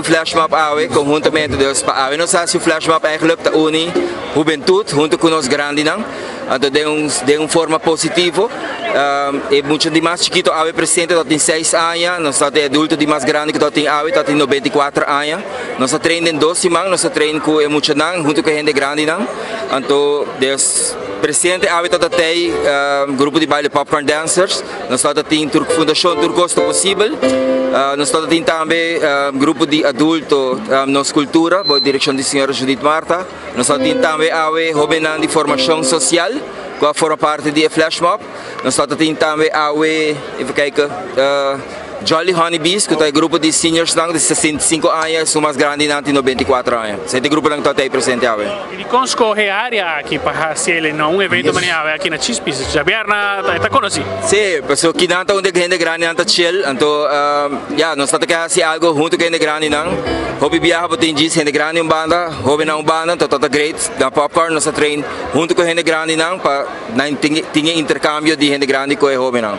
o flash mob awe, conjuntamente Deus pa awe. Nós fazemos o flash mob eigenlijk ta uni juventude junto com os grandes não. Então de uma forma positiva. E muitos de mais chiquito awe presente que tem 6 anos, nós temos adulto de mais grande que tem awe que tem 94 anos. Nós treinamos em 12 semanas, nós treinamos com muitos não, junto com gente grande não. Então Deus presente awe que tem grupo de baile popcorn dancers, nós temos Fundação Turcosto Possível. Nós temos também grupo de adultos nossa cultura, por direção da senhora Judith Marta. Nós temos também awe jovenan de formação social, que forma parte de Flash Mob. Nós temos também awe, even kijken, Jolly Honeybees, que é um grupo de seniors de 65 anos, são mais grandes de 94 anos. Esse grupo não está presente awe. E conscorre área aqui para fazer evento maniava aqui na Chispis, já Berna está conhecido. Sim, porque aqui não está onde gente grande não está chill, então nós estamos fazendo algo junto com gente grande não. Hobby viaja para tem gente grande banda, hobby não banda, então está great. Na popcorn nós trein junto com gente grande não para ter intercâmbio de gente grande com hobby não.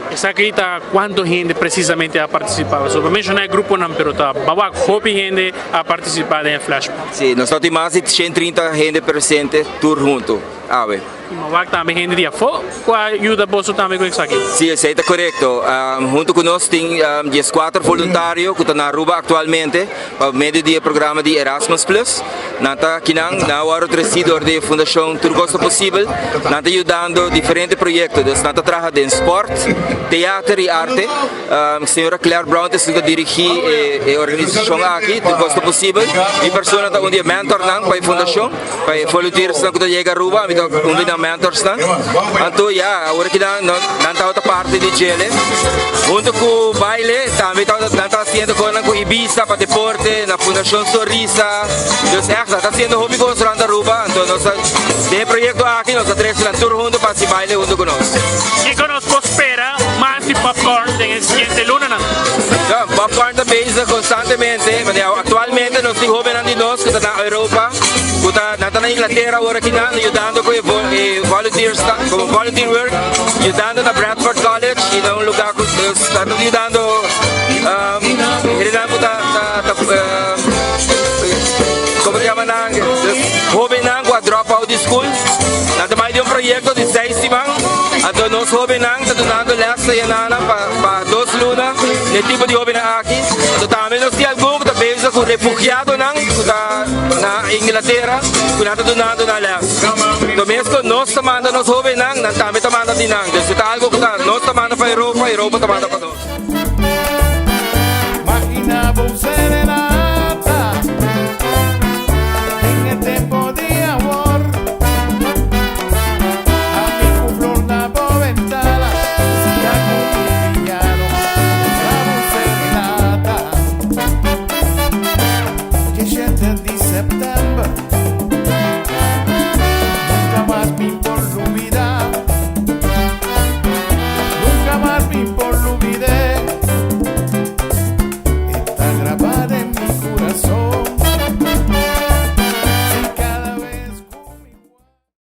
Essa acredita quanto gente precisamente a participar? Só para mencionar o grupo não, pero tá bawa hobby gente a participar em Flash Mob. Sim, nós temos mais de 130 gente presente tour junto. Awe. Mas também gente de afo, com a ajuda bolso também com isso aqui. Sim, isso está correto. Junto conosco tem 14 voluntários que estão na Aruba atualmente, para meio do programa de Erasmus Plus. Nata kinang na waro tresidor de Fundação Turcosto Possível, nata ajudando diferentes projetos. Nata trabalha em sport, teatro e arte. A senhora Claire Brown está dirigindo a organização aqui, Turcosto Possível. E pessoa está onde mentor nang para a fundação, para volunteers nang que chega a Aruba, onde na mentors nang. Então, agora que nanta outra parte de Chile, junto com o baile, também nanta fazendo com Ibiza para deporte, na Fundação Sorrisa. Está sendo hobby com os Randa Aruba, então nós temos projeto aqui, nós temos na tour junto para se baile junto conosco. E conosco espera mais de popcorn em seguinte luna não? Popcorn também constantemente, mas atualmente nós temos hobby de nós que está na Europa, que está na Inglaterra agora aqui ajudando com volunteers, como volunteer work, ajudando na Bradford College, e na lugar que está ajudando, como se chama nang, jovem nang com a dropout de school. Nada mais de projeto de 6 semanas. Então nós jovem nang está dando lesta e nana para 2 lunas. Ne tipo de jovem aqui. Então também nós temos algum que também com refugiado nang na Inglaterra, que nada dando na lesta. Então mesmo nós tomando nós jovem nang, também tomando de nang. Então se está algo que nós tomando para Europa, Europa tomando para nós.